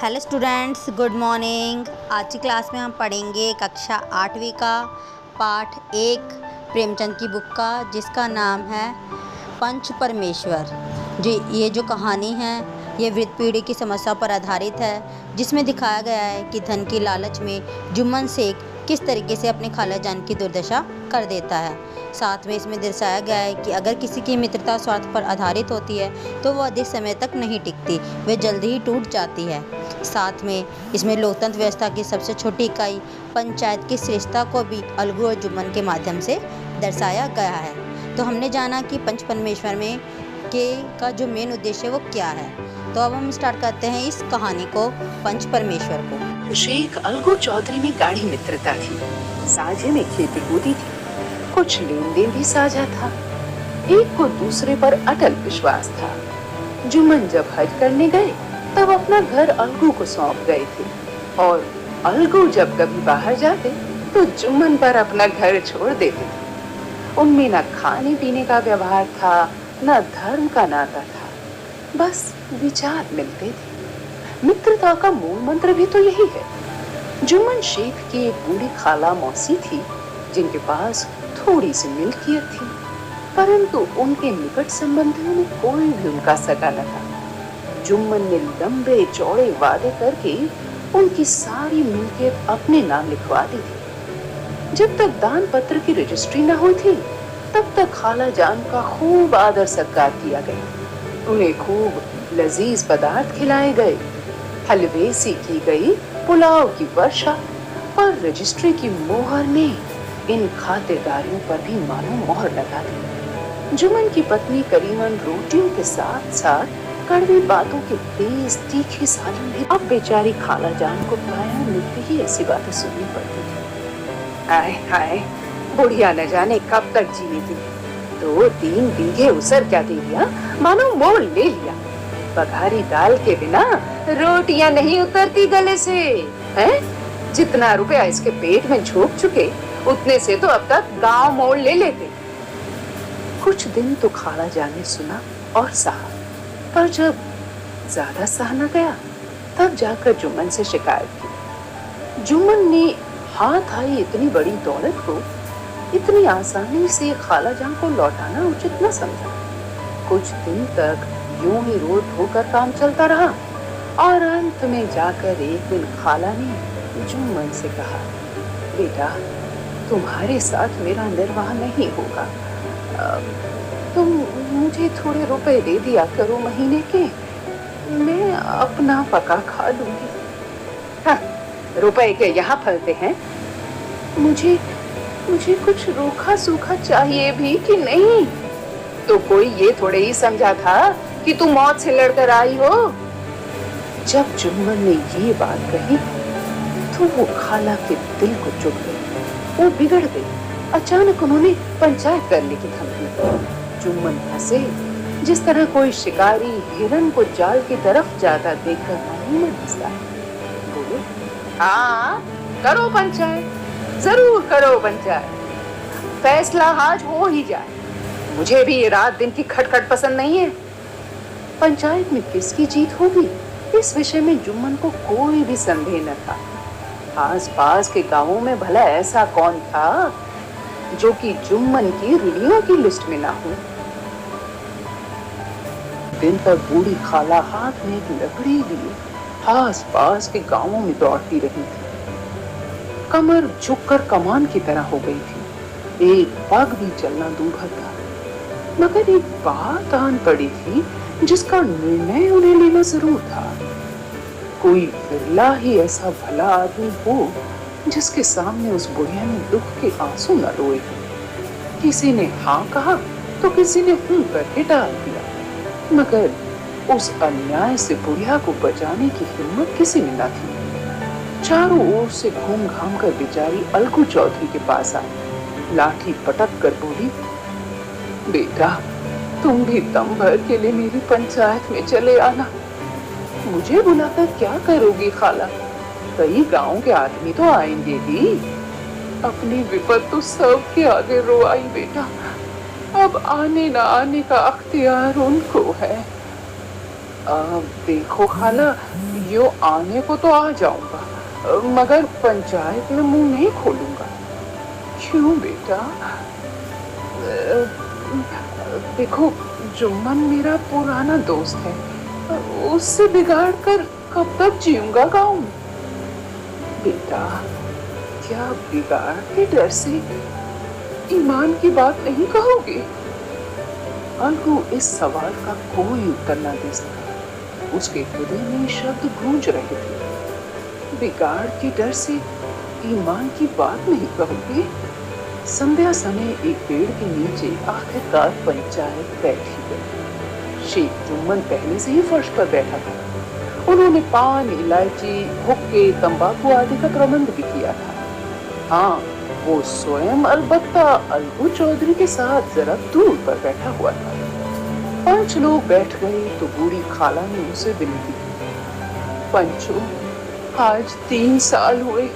Hello students, good morning. आज की class में हम पढ़ेंगे कक्षा 8वीं का पाठ 1 प्रेमचंद की बुक का, जिसका नाम है पंच परमेश्वर। ये जो कहानी है ये वृद्ध पीढ़ी की समस्या पर आधारित है, जिसमें दिखाया गया है कि धन की लालच में जुम्मन शेख किस तरीके से अपने खाला जान की दुर्दशा कर देता है। साथ में इसमें दर्शाया गया है कि अगर किसी की मित्रता स्वार्थ पर आधारित होती है तो वह अधिक समय तक नहीं टिकती, वे जल्दी ही टूट जाती है। साथ में इसमें लोकतंत्र व्यवस्था की सबसे छोटी इकाई पंचायत की श्रेष्ठता को भी अलगू और जुम्मन के माध्यम से दर्शाया गया है। तो हमने जाना कि पंच परमेश्वर में का जो मेन उद्देश्य है वो क्या है। तो अब हम स्टार्ट करते हैं इस कहानी को, पंच परमेश्वर को। शेख अलगू चौधरी में गाढ़ी मित्रता थी, साझे में खेती कूदी थी, कुछ लेन देन भी साझा था, एक को दूसरे पर अटल विश्वास था। जुम्मन जब हज करने गए तब अपना घर अलगू को सौंप गए थे, और अलगू जब कभी बाहर जाते तो जुम्मन पर अपना घर छोड़ देते थे। उनमें न खाने पीने का व्यवहार था, न धर्म का नाता था, बस विचार मिलते थे। मित्रता का मूल मंत्र भी तो यही है। जुम्मन शेख की एक बूढ़ी खाला मौसी थी, जिनके पास थोड़ी सी मिल्कियत थी, परंतु उनके निकट संबंधियों में कोई भी उनका सगा न था। जुम्मन ने लंबे चौड़े वादे करके उनकी सारी मिल्कियत अपने नाम लिखवा दी थी। जब तक दान पत्र की रजिस्ट्री न हुई थी तब तक खाला जान का खूब आदर सत्कार किया गया। उन्हें खूब लजीज पदार्थ खिलाए गए, हलवे सी की गई, पुलाव की वर्षा, पर रजिस्ट्री की मोहर ने इन खातिरदारियों पर भी मानो मोहर लगा दी। जुम्मन की पत्नी करीमन रोटियों के साथ साथ कड़वी बातों के तेज तीखे सालन भी अब बेचारी खाला जान को प्रायः मिलती ही ऐसी बातें सुननी पड़ती थी। हाय हाय, बुढ़िया न जाने कब तक जीएगी। 2-3 बीघे उसर क्या दे दिया, मानो मोल ले लिया। बघारी दाल के बिना रोटियां नहीं उतरती गले से, हैं? जितना रुपया इसके पेट में झोंक चुके उतने से तो अब तक गांव मोड़ ले लेते। कुछ दिन तो खाला जान ने सुना और सहा, पर जब ज्यादा सहा न गया तब जाकर जुम्मन से शिकायत की। जुम्मन ने हाथ आई इतनी बड़ी दौलत को इतनी आसानी से खाला जान को लौटाना उचित न समझा। कुछ दिन तक यूं ही रोड होकर काम चलता रहा, और अंत में जाकर एक दिन खाला ने जुम्मन से कहा, बेटा, तुम्हारे साथ मेरा निर्वाह नहीं होगा, तुम मुझे थोड़े रुपए दे दिया करो महीने के, मैं अपना पका खा लूंगी। हाँ, रुपए के यहाँ फलते हैं। मुझे कुछ रूखा सूखा चाहिए भी कि नहीं? तो कोई ये थोड़े ही समझा था कि तुम मौत से लड़कर आई हो। जब जुम्मन ने ये बात कही तो वो खाला के दिल को चुभ गई, वो बिगड़ गई। अचानक उन्होंने पंचायत करने की धमकी दी। जुम्मन हंसे, जिस तरह कोई शिकारी हिरन को जाल की तरफ जाता देखकर नहीं हंसता। बोले, हाँ, करो पंचायत, जरूर करो पंचायत, फैसला आज हो ही जाए। मुझे भी ये रात दिन की खटखट पसंद नहीं है। पंचायत में किसकी जीत होगी, इस विषय में जुम्मन को कोई भी संदेह न था। आस-पास के गांवों में भला ऐसा कौन था जो कि जुम्मन की ऋणियों की लिस्ट में ना हो। दिन तक बूढ़ी खाला हाथ में एक लकड़ी लिए आस-पास के गांवों में दौड़ती रही थी। कमर झुककर कमान की तरह हो गई थी, एक पग भी चलना दूभर था। मगर एक बात आन पड़ी थी जिसका निर्णय उन्हें लेना जरूर था। कोई विरला ही ऐसा भला आदमी हो जिसके सामने उस बुढ़िया ने दुख के आंसू न रोए। किसी ने हाँ कहा तो किसी ने हूं करके टाल दिया, मगर उस अन्याय से बुढ़िया को बचाने की हिम्मत किसी में न थी। चारों ओर से घूम घाम कर बेचारी अलगू चौधरी के पास आई, लाठी पटक कर बोली, बेटा, तुम भी दम भर के लिए मेरी पंचायत में चले आना। मुझे बुलाकर क्या करोगी खाला, कई गांव के आदमी तो आएंगे ही। अपनी विपद तो सबके आगे रो आई बेटा, अब आने न आने का अख्तियार उनको है। देखो खाला, यो आने को तो आ जाऊंगा, मगर पंचायत में मुंह नहीं खोलूंगा। क्यों बेटा? देखो, जुम्मन मेरा पुराना दोस्त है, उससे बिगाड़ कर कब तक जीऊंगा गाँव में? बेटा, क्या बिगाड़ के डर से ईमान की बात नहीं कहोगे? अलगू इस सवाल का कोई उत्तर न दे सका। उसके हृदय में शब्द गूंज रहे थे। बिगाड़ के डर से ईमान की बात नहीं कहोगे? संध्या समय एक पेड़ के नीचे आखिरकार पंचायत बैठी गई। शेख जुम्मन पहले से ही फर्श पर बैठा था। उन्होंने पान, इलायची, हुक्के, तंबाकू आदि का प्रबंध भी किया था। हाँ, वो स्वयं अलबत्ता अलगू चौधरी के साथ जरा दूर पर बैठा हुआ था। 5 लोग बैठ गए तो बूढ़ी खाला ने उसे विनती की, पंचो, आज 3 साल हुए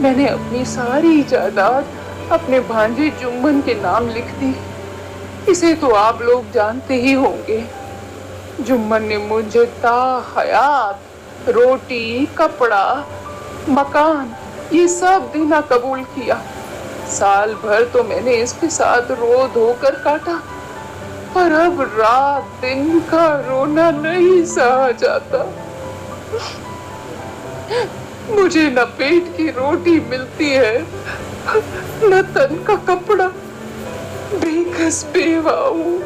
मैंने अपनी सारी जायदाद अपने भांजे जुम्मन के नाम लिख दी। इसे तो आप लोग जानते ही होंगे। जुम्मन ने मुझे ताहयात रोटी, कपड़ा, मकान ये सब देना कबूल किया। साल भर तो मैंने इसके साथ रो धोकर काटा, पर अब रात दिन का रोना नहीं सहा जाता। मुझे न पेट की रोटी मिलती है, न तन का कपड़ा। बेकस बेवा हूँ,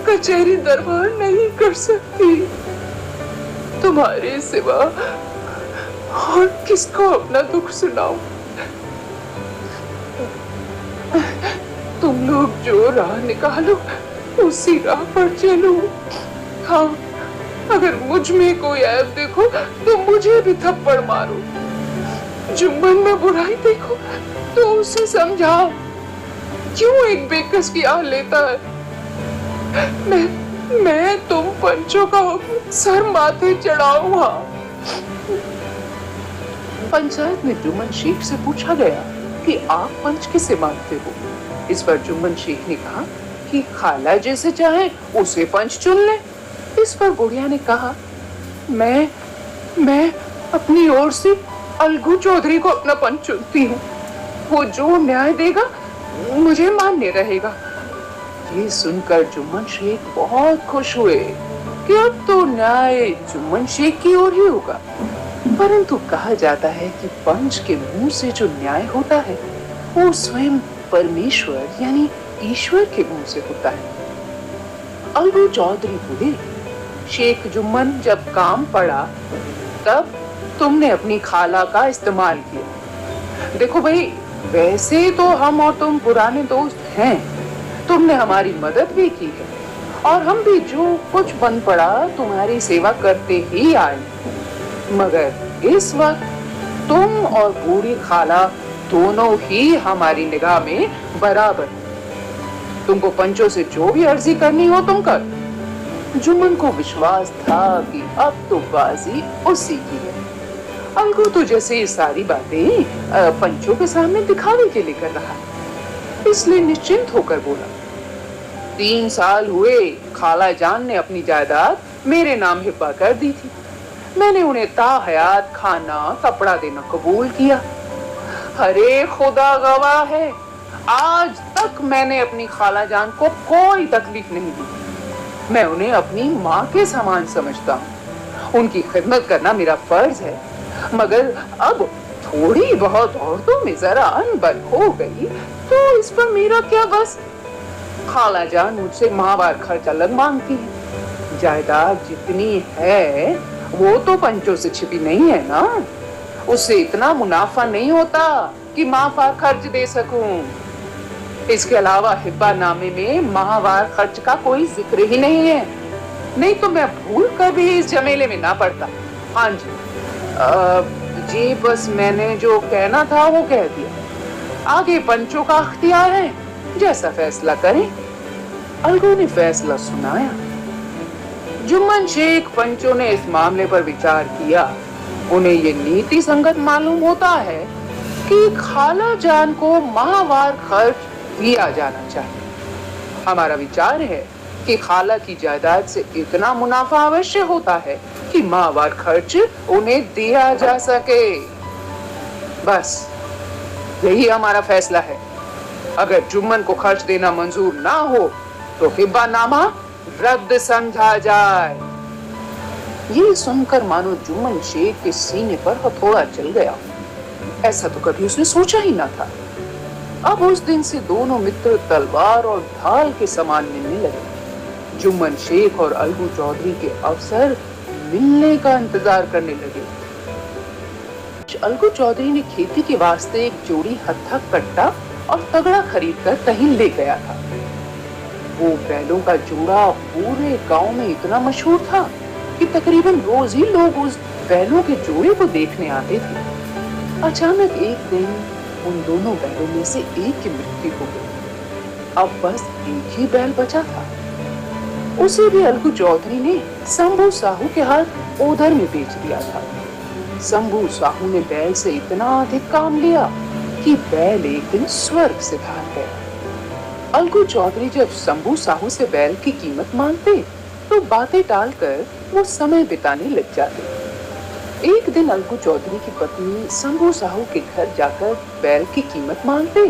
कचहरी दरबार नहीं कर सकती। तुम्हारे सिवा और किसको अपना दुख सुनाऊं? तुम लोग जो राह निकालो उसी राह पर चलो। हाँ, अगर मुझ में कोई ऐब देखो तो मुझे भी थप्पड़ मारो। जुम्मन में बुराई देखो तो उसे समझाओ। क्यों एक बेकस की आह लेता है? मैं तुम पंचों का सर माथे चढ़ाऊंगा। पंचायत में जुम्मन शेख से पूछा गया कि आप पंच किसे मानते हो? इस पर जुम्मन शेख ने कहा कि खाला जैसे चाहे उसे पंच चुन ले। इस पर बुढ़िया ने कहा, मैं अपनी ओर से अलगू चौधरी को अपना पंच चुनती हूँ। वो जो न्याय देगा मुझे मान्य रहेगा। ये सुनकर जुम्मन शेख बहुत खुश हुए कि अब तो न्याय जुम्मन शेख की ओर ही होगा। परंतु कहा जाता है कि पंच के मुंह से जो न्याय होता है वो स्वयं परमेश्वर यानी ईश्वर के मुंह से होता है। अलगू चौधरी बोले, शेख जुम्मन, जब काम पड़ा तब तुमने अपनी खाला का इस्तेमाल किया। देखो भाई, वैसे तो हम और तुम पुराने दोस्त हैं, तुमने हमारी मदद भी की है और हम भी जो कुछ बन पड़ा तुम्हारी सेवा करते ही आए। मगर इस वक्त तुम और बूढ़ी खाला दोनों ही हमारी निगाह में बराबर। तुमको पंचों से जो भी अर्जी करनी हो तुम कर। जुम्मन को विश्वास था कि अब तो बाजी उसी की है। अलगू तो जैसे ये सारी बातें पंचों के सामने दिखावे के लिए कर रहा है, इसलिए निश्चिंत होकर बोला, 3 साल हुए खाला जान ने अपनी जायदाद मेरे नाम हिब्बा कर दी थी। मैंने उन्हें ताहयात खाना कपड़ा देना कबूल किया। अरे खुदा गवाह है, आज तक मैंने अपनी खाला जान को कोई तकलीफ नहीं दी। मैं उन्हें अपनी माँ के समान समझता हूँ। उनकी खिदमत करना मेरा फर्ज है। मगर अब थोड़ी बहुत औरतों में जरा अनबन हो गई तो इस पर मेरा क्या बस। खाला जान मुझसे माहवार खर्च अलग मांगती है। जायदाद जितनी है वो तो पंचों से छिपी नहीं है ना। उससे इतना मुनाफा नहीं होता कि माहवार खर्च दे सकूं। इसके अलावा हिब्बा नामे में माहवार खर्च का कोई जिक्र ही नहीं है, नहीं तो मैं भूल कर भी इस झमेले में ना पड़ता। हाँ जी, बस मैंने जो कहना था वो कह दिया। आगे पंचों का अख्तियार है, जैसा फैसला करें। अलगू ने फैसला सुनाया। जुम्मन शेख पंचों ने इस मामले पर विचार किया। उन्हें ये नीति संगत मालूम होता है कि खाला जान को माहवार खर्च दिया जाना चाहिए। हमारा विचार है कि खाला की जायदाद से इतना मुनाफा अवश्य होता है कि माहवार खर्च उन्हें दिया जा सके। बस यही हमारा फैसला है। अगर जुम्मन को खर्च देना मंजूर ना हो तो हिब्बानामा रद्द समझा जाए। ये सुनकर मानो जुम्मन शेख के सीने पर हथौड़ा चल गया। ऐसा तो कभी उसने सोचा ही ना था। अब उस दिन से दोनों मित्र तलवार और ढाल के समान मिलने लगे। जुम्मन शेख और अलगू चौधरी के अफसर मिलने का इंतजार करने लगे। अलगू चौधरी ने खेती के वास्ते एक जोड़ी हत्था कट्टा और तगड़ा खरीद कर कहीं ले गया था। वो बैलों का जोड़ा पूरे गांव में इतना मशहूर था कि तकरीबन रोज ही लोग उस बैलों के जोड़े को देखने आते थे। अचानक एक दिन उन दोनों बैलों में से एक की मृत्यु हो गई। अब बस एक ही बैल बचा था। उसे भी अलगू चौधरी ने शंभू साहू के हाथ ओधर में बेच दिया था। शंभू साहू ने बैल से इतना अधिक काम लिया कि बैल एक दिन स्वर्ग से भाग गया। अलगू चौधरी जब शंभू साहू से बैल की कीमत मांगते तो बातें टालकर वो समय बिताने लग जाते। एक दिन अलगू चौधरी की पत्नी शंभू साहू के घर जाकर बैल की कीमत मांगते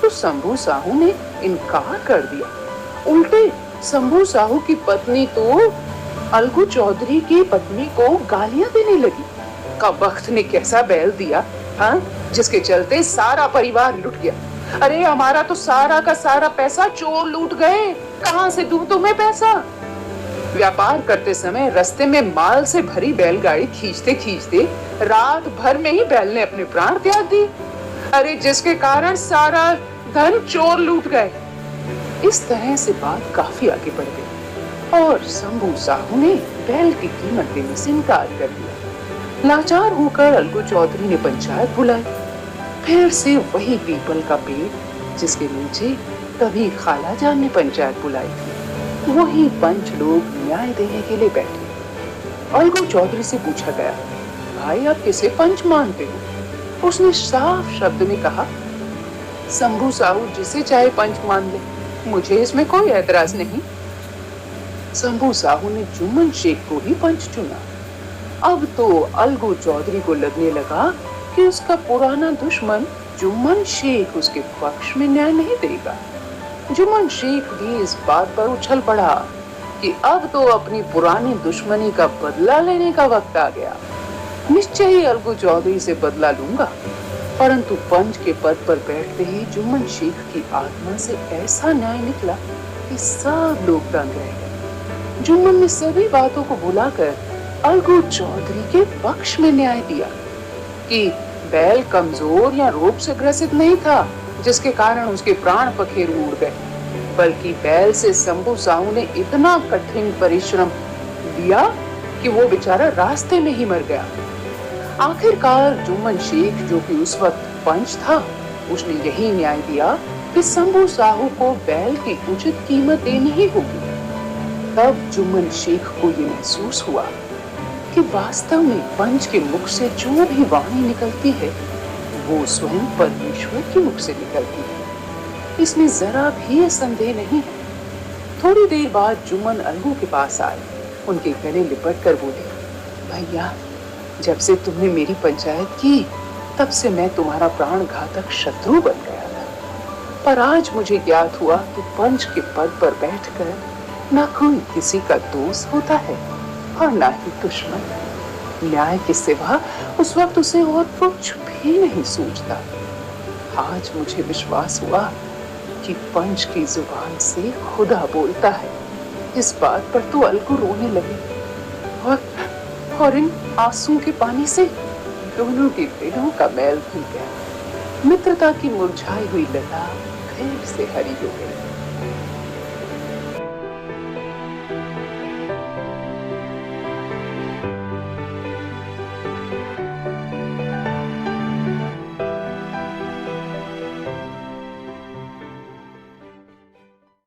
तो शंभू साहू ने इनकार कर दिया। उल्टे शंभू साहू की पत्नी तो अलगू चौधरी की पत्नी को गालियां देने लगी। का वक्त ने कैसा बैल दिया, हाँ, जिसके चलते सारा परिवार लुट गया। अरे हमारा तो सारा का सारा पैसा चोर लूट गए, कहां से दूं तुम्हें पैसा। व्यापार करते समय रास्ते में माल से भरी बैलगाड़ी खींचते खींचते रात भर में ही बैल ने अपने प्राण त्याग दी। अरे जिसके कारण सारा धन चोर लूट गए। इस तरह से बात काफी आगे बढ़ गई और शंभू साहू ने बैल की कीमत देने से इनकार कर दिया। लाचार होकर अलगू चौधरी ने पंचायत बुलाई। फिर से वही पीपल का पेड़ जिसके नीचे कभी खाला जान ने पंचायत बुलाई थी, वही पंच लोग न्याय देने के लिए बैठे। अलगू चौधरी से पूछा गया, भाई आप किसे पंच मानते हो? उसने साफ शब्द में कहा, शंभू साहू जिसे चाहे पंच मान ले, मुझे इसमें कोई एतराज नहीं। शंभू साहू ने जुम्मन शेख को ही पंच चुना। अब तो अलगू चौधरी को लगने लगा कि उसका पुराना दुश्मन जुम्मन शेख उसके पक्ष में न्याय नहीं देगा। जुम्मन शेख भी इस बात पर उछल पड़ा कि अब तो अपनी पुरानी दुश्मनी का बदला लेने का वक्त आ गया। निश्चय ही अलगू चौधरी से बदला लूंगा। परंतु पंच के पद पर बैठते ही जुम्मन शेख की आत्मा से ऐसा न्याय निकला कि सब लोग दंग रह गए। जुम्मन ने सभी बातों को भुलाकर अलगू चौधरी के पक्ष में न्याय दिया कि बैल कमजोर या रोग से ग्रसित नहीं था जिसके कारण उसके प्राण पखेरु उड़ गए, बल्कि बैल से शंभू साहू ने इतना कठिन परिश्रम दिया कि वो बेचारा रास्ते में ही मर गया। आखिरकार जुम्मन शेख जो कि उस वक्त पंच था, उसने यही न्याय दिया कि शंभू साहू को बैल की उचित कीमत देनी ही होगी। तब जुम्मन शेख को ये महसूस हुआ कि वास्तव में पंच के मुख से जो भी वाणी निकलती है वो स्वयं परमेश्वर के मुख से निकलती है। इसमें जरा भी संदेह नहीं है। थोड़ी देर बाद जुम्मन अलगू के पास आए, उनके गले लिपट कर बोले, भैया जब से तुमने मेरी पंचायत की तब से मैं तुम्हारा प्राण घातक शत्रु बन गया था, पर आज मुझे ज्ञात हुआ कि पंच के पद पर बैठकर न कोई किसी का दोस्त होता है और न ही दुश्मन। न्याय के सिवा उस वक्त उसे और कुछ भी नहीं सूझता। आज मुझे विश्वास हुआ कि पंच की जुबान से खुदा बोलता है। इस बात पर तो अलगू रोने लगे और इन आंसू के पानी से दोनों के दिलों का मैल धुल गया। मित्रता की मुरझाई हुई लता फिर से हरी हो गई।